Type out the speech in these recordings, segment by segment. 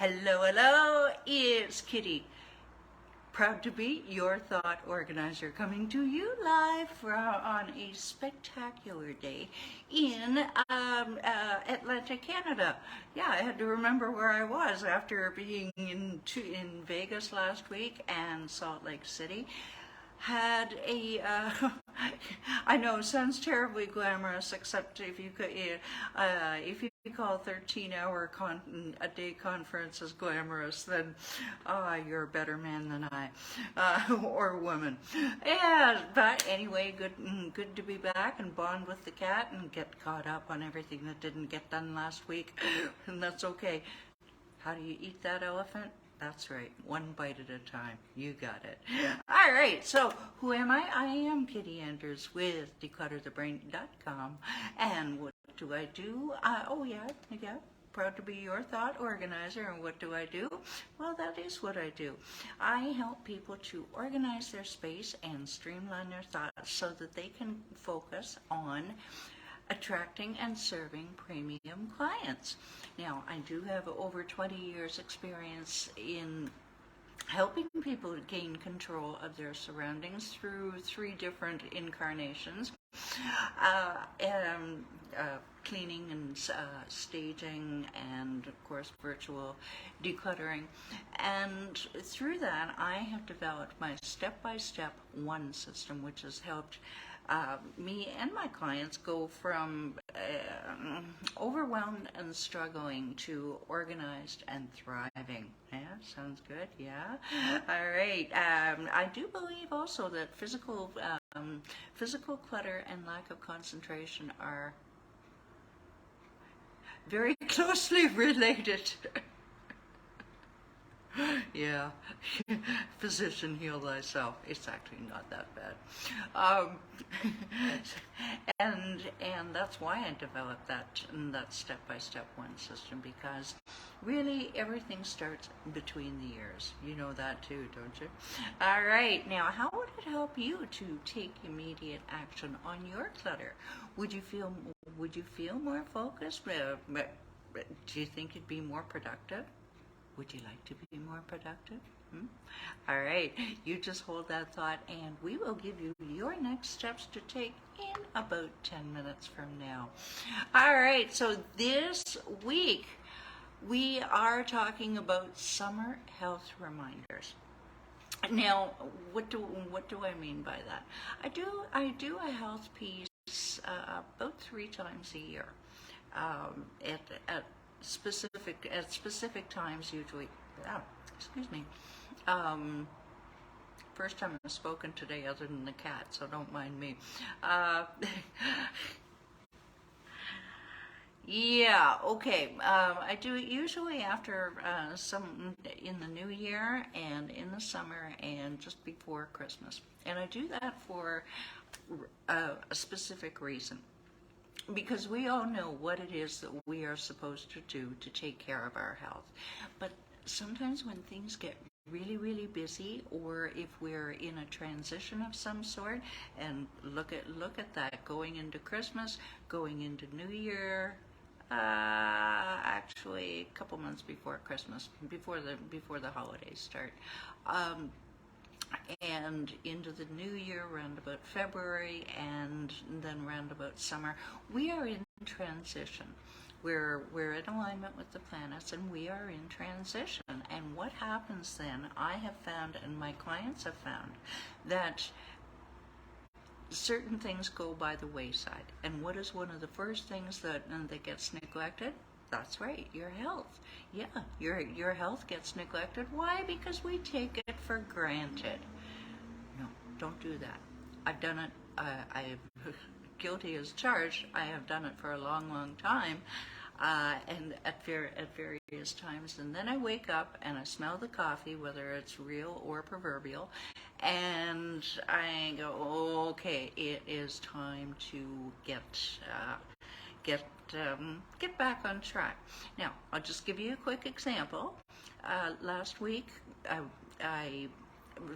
Hello, hello, it's Kitti. Proud to be your thought organizer, coming to you live on a spectacular day in Atlanta, Canada. Yeah, I had to remember where I was after being in Vegas last week and Salt Lake City. Had a I know it sounds terribly glamorous, except if you call 13-hour a day conferences glamorous, then you're a better man than I, or woman. Yeah, but anyway, good to be back and bond with the cat and get caught up on everything that didn't get done last week, and that's okay. How do you eat that elephant? That's right, one bite at a time. You got it. All right, so who am I? I am Kitti Anders with declutterthebrain.com. And what do I do? Yeah, proud to be your thought organizer. And what do I do? Well, that is what I do. I help people to organize their space and streamline their thoughts so that they can focus on attracting and serving premium clients. Now, I do have over 20 years experience in helping people gain control of their surroundings through 3 different incarnations. Cleaning and staging, and of course virtual decluttering. And through that, I have developed my step-by-step one system, which has helped me and my clients go from overwhelmed and struggling to organized and thriving. Yeah, sounds good. Yeah. All right. I do believe also that physical clutter and lack of concentration are very closely related. Yeah, physician, heal thyself. It's actually not that bad, and that's why I developed that step-by-step one system, because really everything starts between the ears. You know that too, don't you? All right, now how would it help you to take immediate action on your clutter? Would you feel more focused? Do you think you'd be more productive? Would you like to be more productive? All right, you just hold that thought, and we will give you your next steps to take in about 10 minutes from now. All right, so this week we are talking about summer health reminders. Now, what do I mean by that? I do a health piece about 3 times a year at specific times usually. Excuse me. First time I've spoken today other than the cat, so don't mind me. Yeah, okay. I do it usually after some in the new year and in the summer and just before Christmas. And I do that for a specific reason. Because we all know what it is that we are supposed to do to take care of our health. But sometimes when things get really, really busy, or if we're in a transition of some sort, and look at that, going into Christmas, going into New Year, actually a couple months before Christmas, before the holidays start. And into the new year, round about February, and then round about summer, we are in transition. We're in alignment with the planets, and we are in transition. And what happens then, I have found, and my clients have found, that certain things go by the wayside. And what is one of the first things that gets neglected? That's right, your health. Yeah, your health gets neglected. Why? Because we take it for granted. No, don't do that. I've done it. I'm guilty as charged. I have done it for a long, long time, and at various times. And then I wake up and I smell the coffee, whether it's real or proverbial, and I go, okay, it is time to get back on track. Now, I'll just give you a quick example. Last week,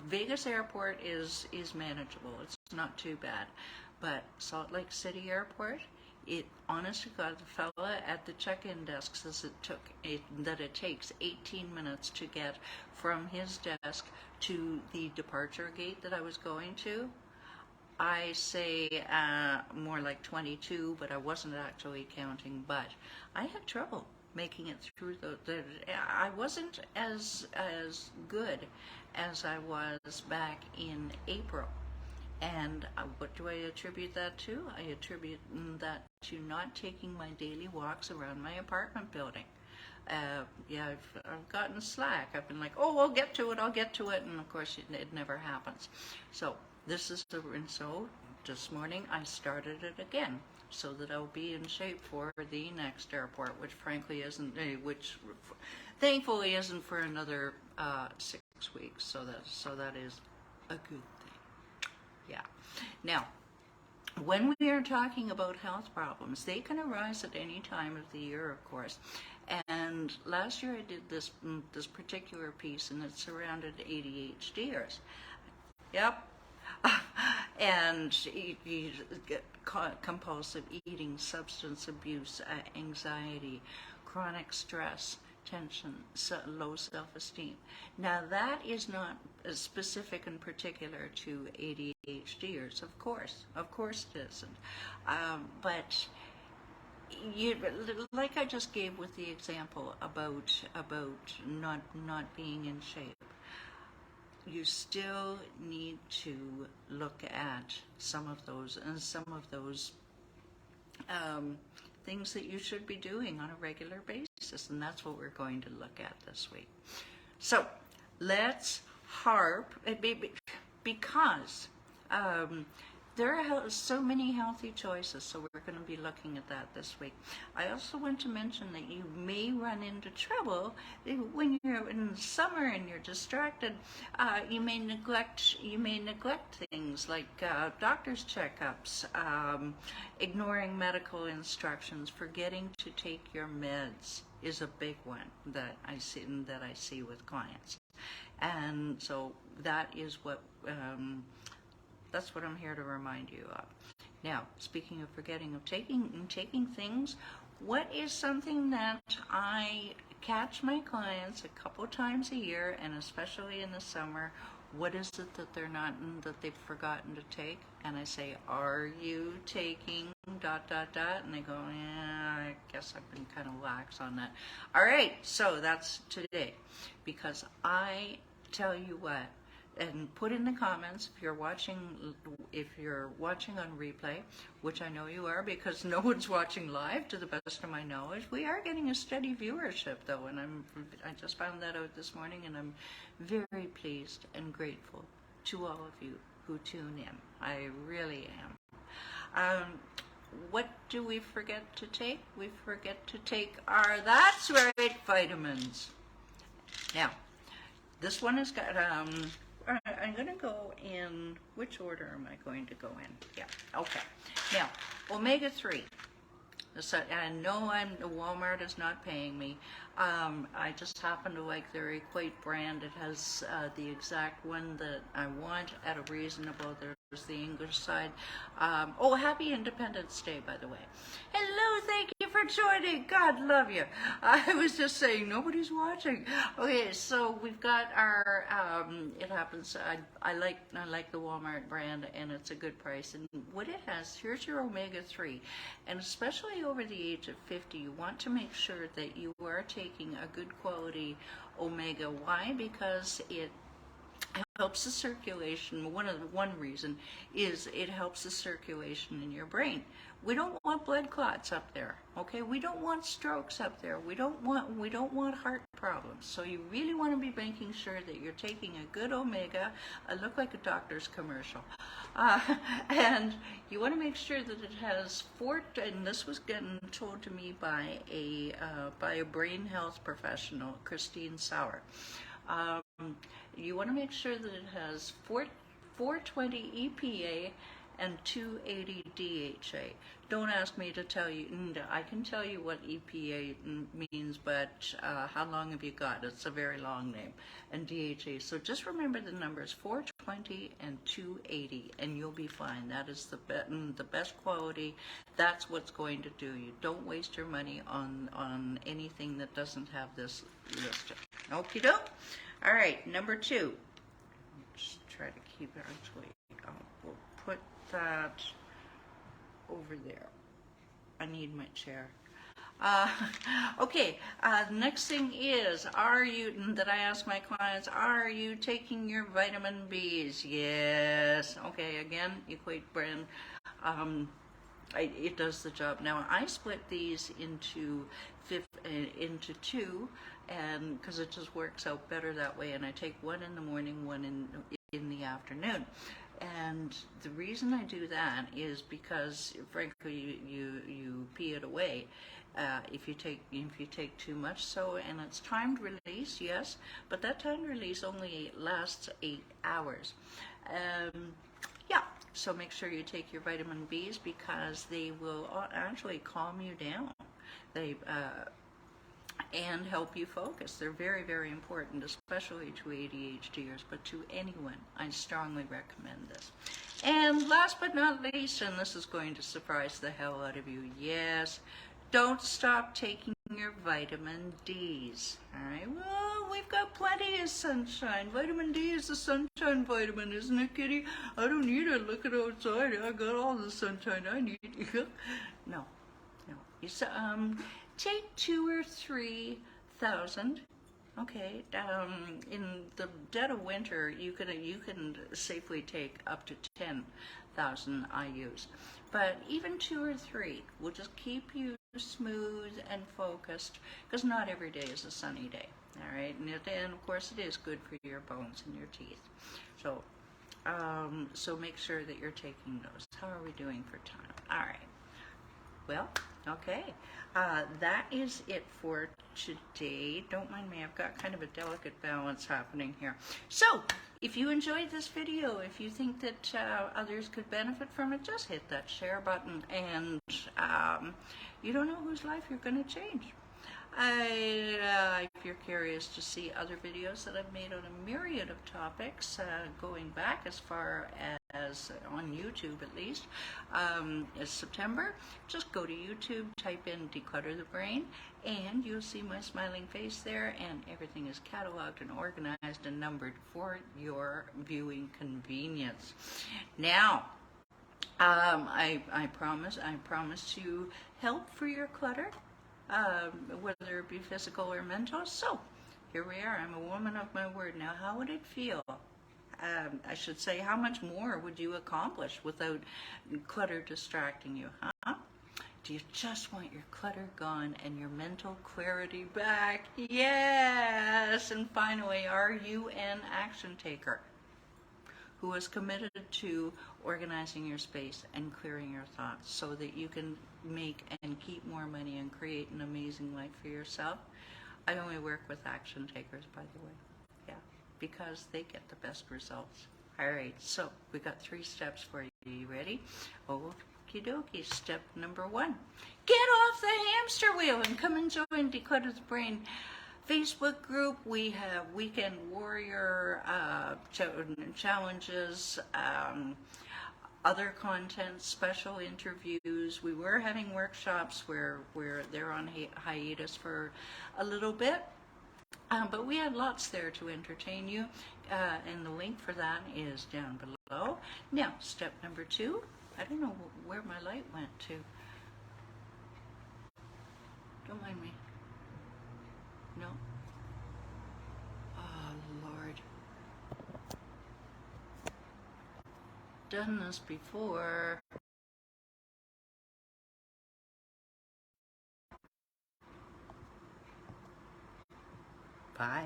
Vegas Airport is manageable. It's not too bad. But Salt Lake City Airport It, honest to God, the fella at the check-in desk says that it takes 18 minutes to get from his desk to the departure gate that I was going to. I say more like 22, but I wasn't actually counting. But I had trouble making it through I wasn't as good as I was back in April. And what do I attribute that to? I attribute that to not taking my daily walks around my apartment building. Yeah, I've gotten slack. I've been like, oh, I'll get to it, and of course it never happens. So so this morning I started it again, so that I'll be in shape for the next airport, which frankly isn't, which thankfully isn't for another 6 weeks. So that is a good thing. Yeah. Now, when we are talking about health problems, they can arise at any time of the year, of course. And last year I did this particular piece, and it surrounded ADHDers. Yep. And compulsive eating, substance abuse, anxiety, chronic stress, tension, low self-esteem. Now that is not specific and particular to ADHDers, of course it isn't. But like I just gave with the example about not being in shape, you still need to look at some of those things that you should be doing on a regular basis, and that's what we're going to look at this week. So let's harp, because there are so many healthy choices, so we're going to be looking at that this week. I also want to mention that you may run into trouble when you're in the summer and you're distracted. You may neglect things like doctor's checkups, ignoring medical instructions, forgetting to take your meds is a big one that I see with clients, and so that is what. That's what I'm here to remind you of. Now, speaking of forgetting of taking things, what is something that I catch my clients a couple times a year, and especially in the summer? What is it that they've forgotten to take? And I say, are you taking ... And they go, yeah, I guess I've been kind of lax on that. All right, so that's today, because I tell you what. And put in the comments if you're watching on replay, which I know you are, because no one's watching live to the best of my knowledge. We are getting a steady viewership though, and I just found that out this morning, and I'm very pleased and grateful to all of you who tune in. I really am. What do we forget to take? We forget to take that's right, vitamins. Now, this one has got I'm going to go in, which order am I going to go in? Yeah, okay. Now, omega-3. So, I know Walmart is not paying me. I just happen to like their Equate brand. It has the exact one that I want at a reasonable. There's the English side. Happy Independence Day, by the way. Hello, thank you for joining. God love you. I was just saying nobody's watching. Okay, so we've got our. It happens. I like the Walmart brand, and it's a good price. And what it has, here's your omega-3, and especially over the age of 50, you want to make sure that you are taking a good quality omega. Why? Because it helps the circulation. One reason is it helps the circulation in your brain. We don't want blood clots up there, okay? We don't want strokes up there. We don't want heart problems. So you really want to be making sure that you're taking a good omega. I look like a doctor's commercial. And you want to make sure that it has and this was getting told to me by a brain health professional, Christine Sauer. You want to make sure that it has 420 EPA and 280 DHA. Don't ask me to tell you. I can tell you what EPA means, but how long have you got? It's a very long name. And DHA. So just remember the numbers 420 and 280, and you'll be fine. That is the best quality. That's what's going to do you. Don't waste your money on anything that doesn't have this listed. Okie doke. All right, number 2. Just try to keep it actually. We'll put that over there. I need my chair. Okay, the next thing is, that I ask my clients, are you taking your vitamin Bs? Yes. Okay, again, equate brand. It does the job. Now, I split these into 2, and because it just works out better that way, and I take one in the morning, one in the afternoon. And the reason I do that is because, frankly, you pee it away if you take too much. So, and it's timed release, yes, but that timed release only lasts 8 hours. Yeah. So make sure you take your vitamin Bs because they will actually calm you down. They and help you focus. They're very, very important, especially to ADHDers, but to anyone. I strongly recommend this. And last but not least, and this is going to surprise the hell out of you, yes, don't stop taking your vitamin Ds. All right, well, we've got plenty of sunshine. Vitamin D is the sunshine vitamin, isn't it, Kitty? I don't need it. Look at outside. I got all the sunshine I need. No. You take 2,000 or 3,000. Okay, in the dead of winter, you can safely take up to 10,000 IUs, but even 2 or 3 will just keep you smooth and focused, because not every day is a sunny day. All right, and of course it is good for your bones and your teeth. So, so make sure that you're taking those. How are we doing for time? All right. Well, okay, that is it for today. Don't mind me, I've got kind of a delicate balance happening here. So, if you enjoyed this video, if you think that others could benefit from it, just hit that share button, and you don't know whose life you're going to change. If you're curious to see other videos that I've made on a myriad of topics, going back as far as on YouTube at least, as September, just go to YouTube, type in Declutter the Brain, and you'll see my smiling face there, and everything is cataloged and organized and numbered for your viewing convenience. Now, I promise to help for your clutter, whether it be physical or mental. So here we are. I'm a woman of my word. Now, how would it feel? I should say, how much more would you accomplish without clutter distracting you, huh? Do you just want your clutter gone and your mental clarity back? Yes! And finally, are you an action taker who is committed to organizing your space and clearing your thoughts so that you can make and keep more money and create an amazing life for yourself? I only work with action takers, by the way. Yeah, because they get the best results. All right, so we got 3 steps for you. You ready? Okie dokie. Step number 1. Get off the hamster wheel and come and join Declutter the Brain Facebook group. We have weekend warrior challenges, other content, special interviews. We were having workshops where they're on hiatus for a little bit, but we had lots there to entertain you, and the link for that is down below. Now, step number 2. I don't know where my light went to. Don't mind me. No. Oh, Lord. Done this before. Bye.